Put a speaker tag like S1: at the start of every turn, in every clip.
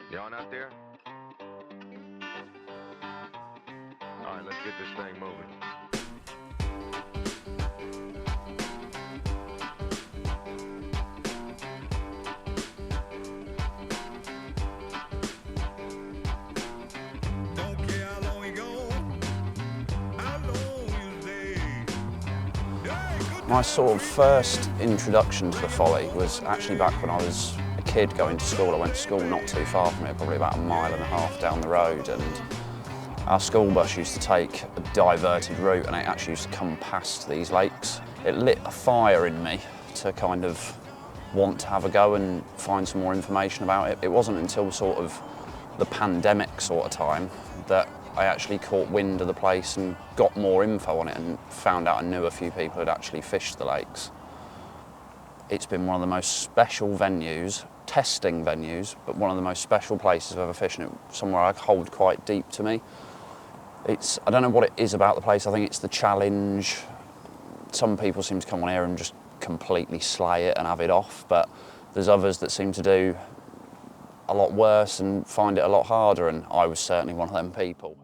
S1: You on out there? All right, let's get this thing moving.
S2: My sort of first introduction to the Folly was actually back when I was a kid going to school. I went to school not too far from here, probably about 1.5 miles down the road, and our school bus used to take a diverted route and it actually used to come past these lakes. It lit a fire in me to kind of want to have a go and find some more information about it. It wasn't until sort of the pandemic sort of time that I actually caught wind of the place and got more info on it and found out I knew a few people who'd actually fished the lakes. It's been one of the most special venues, testing venues, but one of the most special places I've ever fished, and it's somewhere I hold quite deep to me. I don't know what it is about the place. I think it's the challenge. Some people seem to come on here and just completely slay it and have it off, but there's others that seem to do a lot worse and find it a lot harder, and I was certainly one of them people.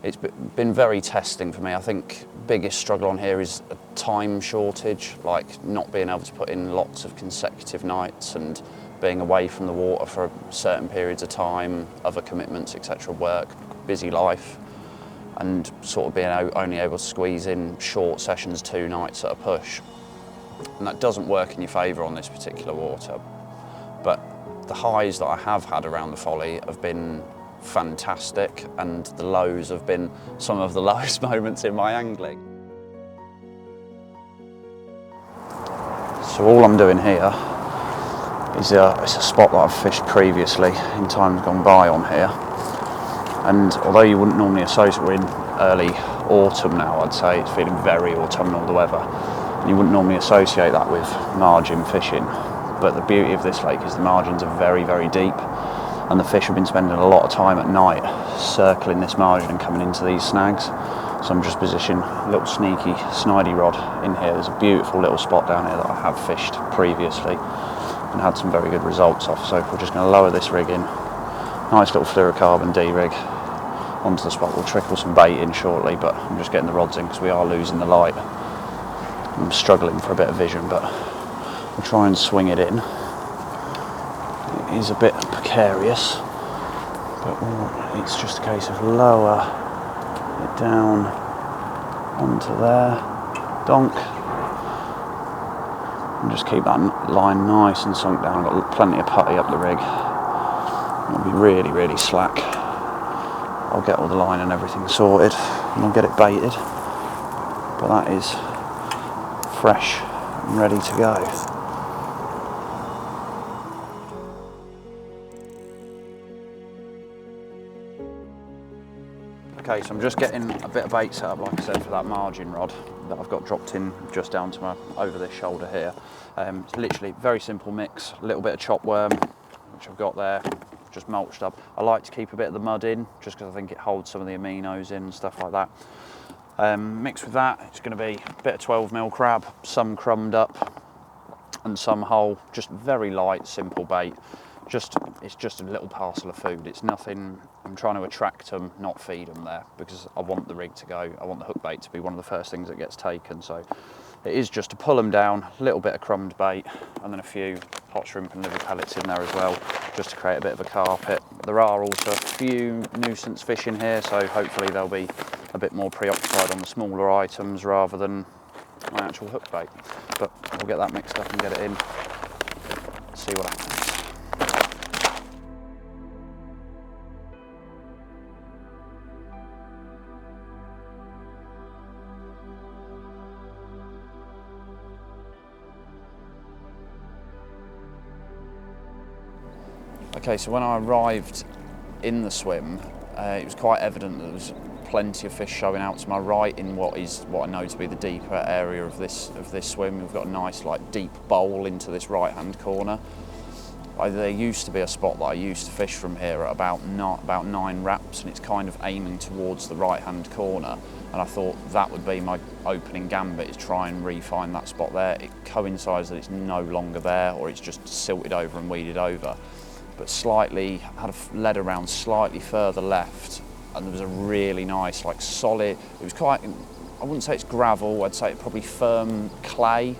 S2: It's been very testing for me. I think biggest struggle on here is a time shortage, like not being able to put in lots of consecutive nights and being away from the water for certain periods of time, other commitments, etc., work, busy life, and sort of being only able to squeeze in short sessions, 2 nights at a push. And that doesn't work in your favour on this particular water. But the highs that I have had around the Folly have been fantastic, and the lows have been some of the lowest moments in my angling. So all I'm doing here is it's a spot that I've fished previously in times gone by on here, and although you wouldn't normally associate, we're in early autumn now, I'd say it's feeling very autumnal, the weather, and you wouldn't normally associate that with margin fishing, but the beauty of this lake is the margins are very, very deep, and the fish have been spending a lot of time at night circling this margin and coming into these snags. So I'm just positioning a little sneaky snidey rod in here. There's a beautiful little spot down here that I have fished previously and had some very good results off. So we're just going to lower this rig in. Nice little fluorocarbon D-rig onto the spot. We'll trickle some bait in shortly, but I'm just getting the rods in because we are losing the light. I'm struggling for a bit of vision, but we'll try and swing it in. It is a bit precarious, but it's just a case of lower it down onto there, donk, and just keep that line nice and sunk down. I've got plenty of putty up the rig. It'll be really, really slack. I'll get all the line and everything sorted and I'll get it baited, but that is fresh and ready to go. Okay, so I'm just getting a bit of bait set up, like I said, for that margin rod that I've got dropped in just down to my over this shoulder here. It's literally very simple mix, a little bit of chop worm, which I've got there, just mulched up. I like to keep a bit of the mud in, just because I think it holds some of the aminos in and stuff like that. Mixed with that, it's going to be a bit of 12mm crab, some crumbed up and some whole, just very light, simple bait. It's just a little parcel of food. It's nothing. I'm trying to attract them, not feed them there, because I want the rig to go. I want the hook bait to be one of the first things that gets taken. So it is just to pull them down, a little bit of crumbed bait, and then a few hot shrimp and liver pellets in there as well, just to create a bit of a carpet. There are also a few nuisance fish in here, so hopefully they'll be a bit more preoccupied on the smaller items rather than my actual hook bait. But we'll get that mixed up and get it in, see what happens. Okay, so when I arrived in the swim, it was quite evident that there was plenty of fish showing out to my right in what I know to be the deeper area of this swim. We've got a nice, like, deep bowl into this right-hand corner. there used to be a spot that I used to fish from here at about 9 wraps, and it's kind of aiming towards the right-hand corner. And I thought that would be my opening gambit, is try and re-find that spot there. It coincides that it's no longer there, or it's just silted over and weeded over. But slightly, had a lead around slightly further left, and there was a really nice, like solid, it was quite, I wouldn't say it's gravel, I'd say it's probably firm clay,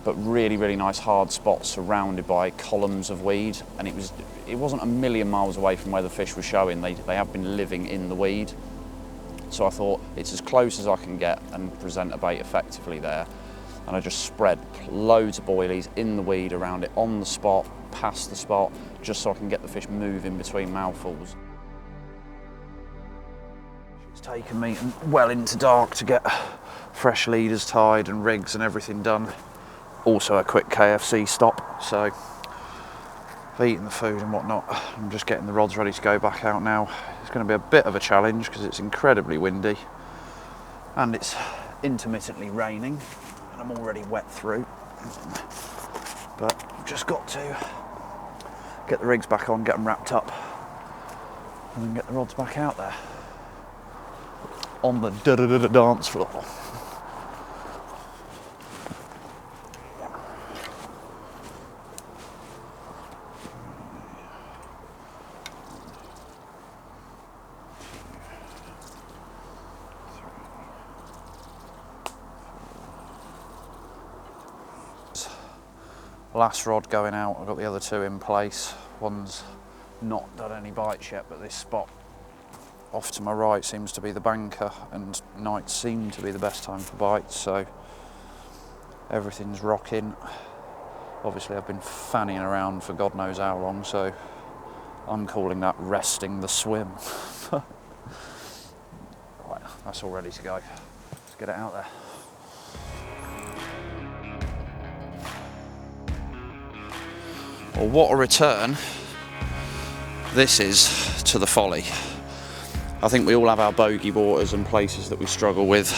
S2: but really, really nice hard spot surrounded by columns of weed. And it wasn't a million miles away from where the fish were showing. They have been living in the weed. So I thought it's as close as I can get and present a bait effectively there. And I just spread loads of boilies in the weed around it, on the spot, past the spot, just so I can get the fish moving between mouthfuls. It's taken me well into dark to get fresh leaders tied and rigs and everything done. Also a quick KFC stop, so I've eaten the food and whatnot. I'm just getting the rods ready to go back out now. It's going to be a bit of a challenge because it's incredibly windy and it's intermittently raining and I'm already wet through. But I've just got to get the rigs back on, get them wrapped up, and then get the rods back out there on the dance floor. Last rod going out, I've got the other two in place. One's not done any bites yet, but this spot off to my right seems to be the banker, and nights seem to be the best time for bites, so everything's rocking. Obviously I've been fanning around for God knows how long, so I'm calling that resting the swim. Right, that's all ready to go. Let's get it out there. Well, what a return this is to the Folly. I think we all have our bogey waters and places that we struggle with,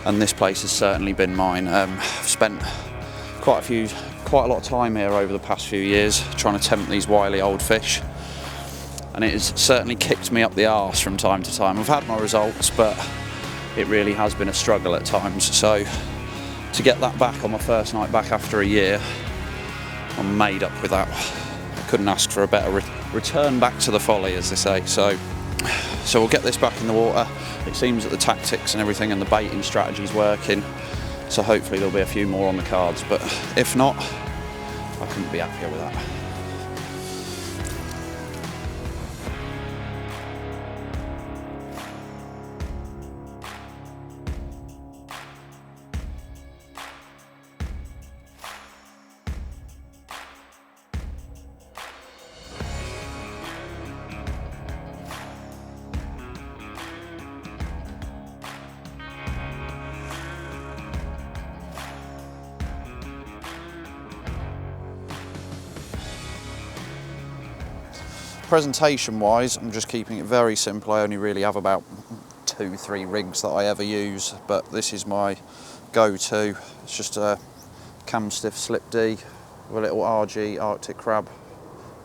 S2: and this place has certainly been mine. I've spent quite a lot of time here over the past few years trying to tempt these wily old fish, and it has certainly kicked me up the arse from time to time. I've had my results, but it really has been a struggle at times. So to get that back on my first night back after a year, I'm made up with that. I couldn't ask for a better return back to the Folly, as they say. So we'll get this back in the water. It seems that the tactics and everything and the baiting strategy is working, so hopefully there'll be a few more on the cards, but if not, I couldn't be happier with that. Presentation wise, I'm just keeping it very simple. I only really have about 2-3 rigs that I ever use, but this is my go-to. It's just a cam stiff slip D with a little RG Arctic crab.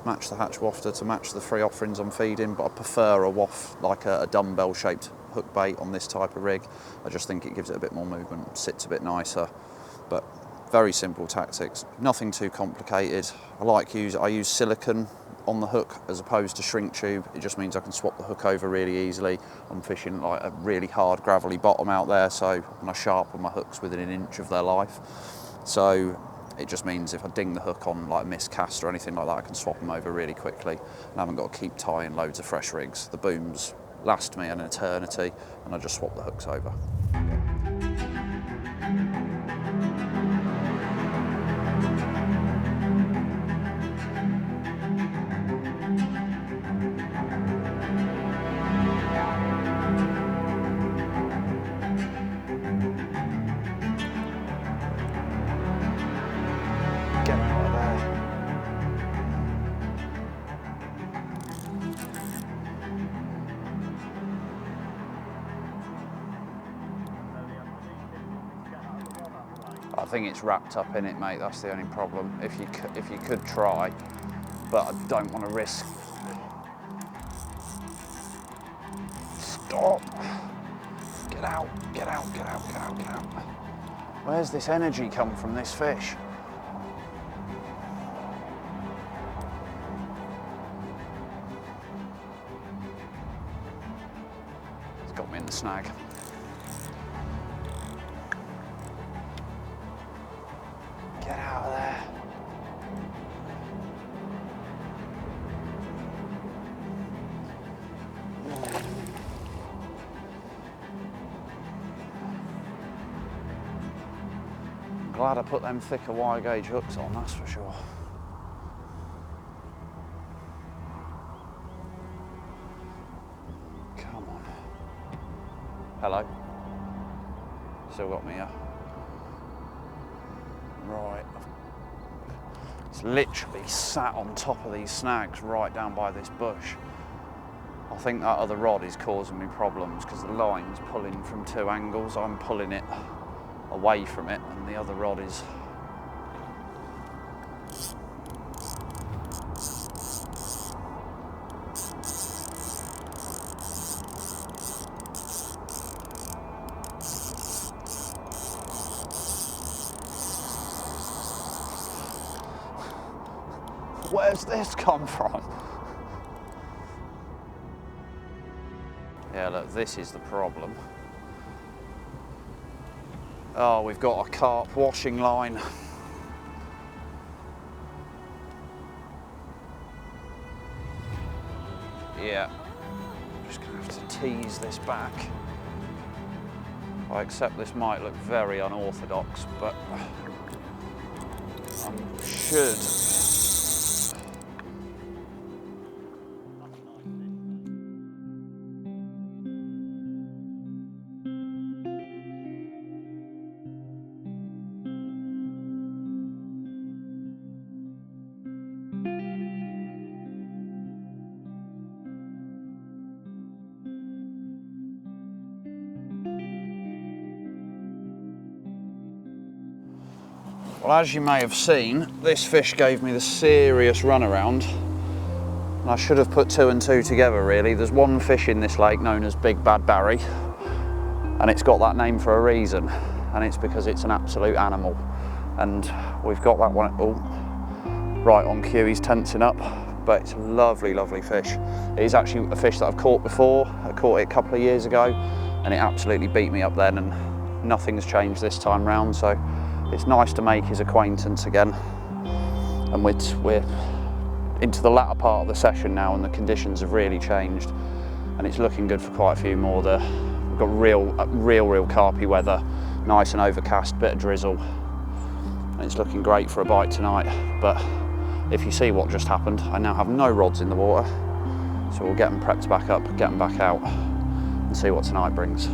S2: Match the hatch wafter to match the 3 offerings I'm feeding, but I prefer a waft, like a dumbbell shaped hook bait on this type of rig. I just think it gives it a bit more movement, sits a bit nicer, but very simple tactics, nothing too complicated. I use silicone on the hook as opposed to shrink tube. It just means I can swap the hook over really easily. I'm fishing like a really hard gravelly bottom out there, so when I sharpen my hooks within an inch of their life. So it just means if I ding the hook on like a miscast or anything like that, I can swap them over really quickly and I haven't got to keep tying loads of fresh rigs. The booms last me an eternity and I just swap the hooks over. I think it's wrapped up in it, mate. That's the only problem. If you could try, but I don't want to risk. Stop! Get out! Get out! Get out! Get out! Get out! Where's this energy come from? This fish? It's got me in the snag. Get out of there. I'm glad I put them thicker wire gauge hooks on, that's for sure. Come on. Hello. Still got me, yeah? Right. It's literally sat on top of these snags right down by this bush. I think that other rod is causing me problems because the line's pulling from two angles. I'm pulling it away from it and the other rod is where's this come from? Yeah, look, this is the problem. Oh, we've got a carp washing line. Yeah, just gonna have to tease this back. I accept this might look very unorthodox, but I should. Well, as you may have seen, this fish gave me the serious runaround. And I should have put 2 and 2 together, really. There's one fish in this lake known as Big Bad Barry, and it's got that name for a reason, and it's because it's an absolute animal. And we've got that one, oh, right on cue, he's tensing up, but it's a lovely, lovely fish. It is actually a fish that I've caught before. I caught it a couple of years ago, and it absolutely beat me up then, and nothing's changed this time round, so it's nice to make his acquaintance again. And we're into the latter part of the session now and the conditions have really changed and it's looking good for quite a few more. We've got real carpy weather, nice and overcast, bit of drizzle. And it's looking great for a bite tonight. But if you see what just happened, I now have no rods in the water. So we'll get them prepped back up, get them back out and see what tonight brings.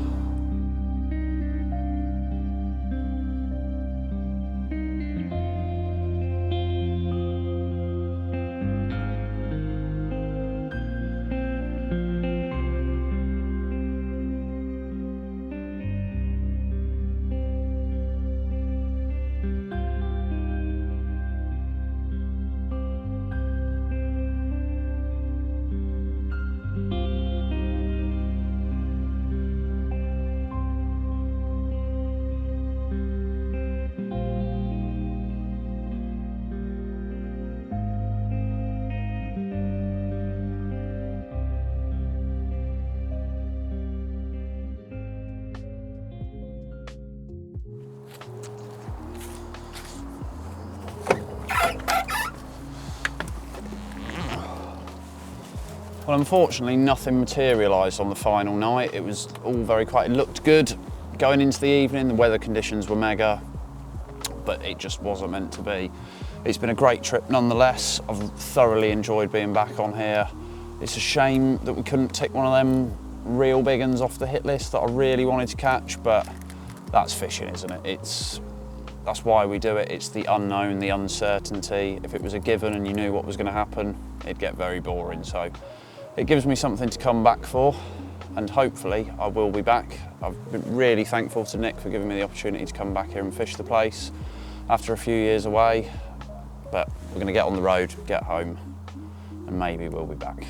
S2: Well, unfortunately, nothing materialised on the final night. It was all very quiet. It looked good going into the evening. The weather conditions were mega, but it just wasn't meant to be. It's been a great trip nonetheless. I've thoroughly enjoyed being back on here. It's a shame that we couldn't tick one of them real big uns off the hit list that I really wanted to catch, but that's fishing, isn't it? That's why we do it. It's the unknown, the uncertainty. If it was a given and you knew what was going to happen, it'd get very boring. So it gives me something to come back for. and hopefully I will be back. I've been really thankful to Nick for giving me the opportunity to come back here and fish the place after a few years away, but we're going to get on the road, get home, and maybe we'll be back.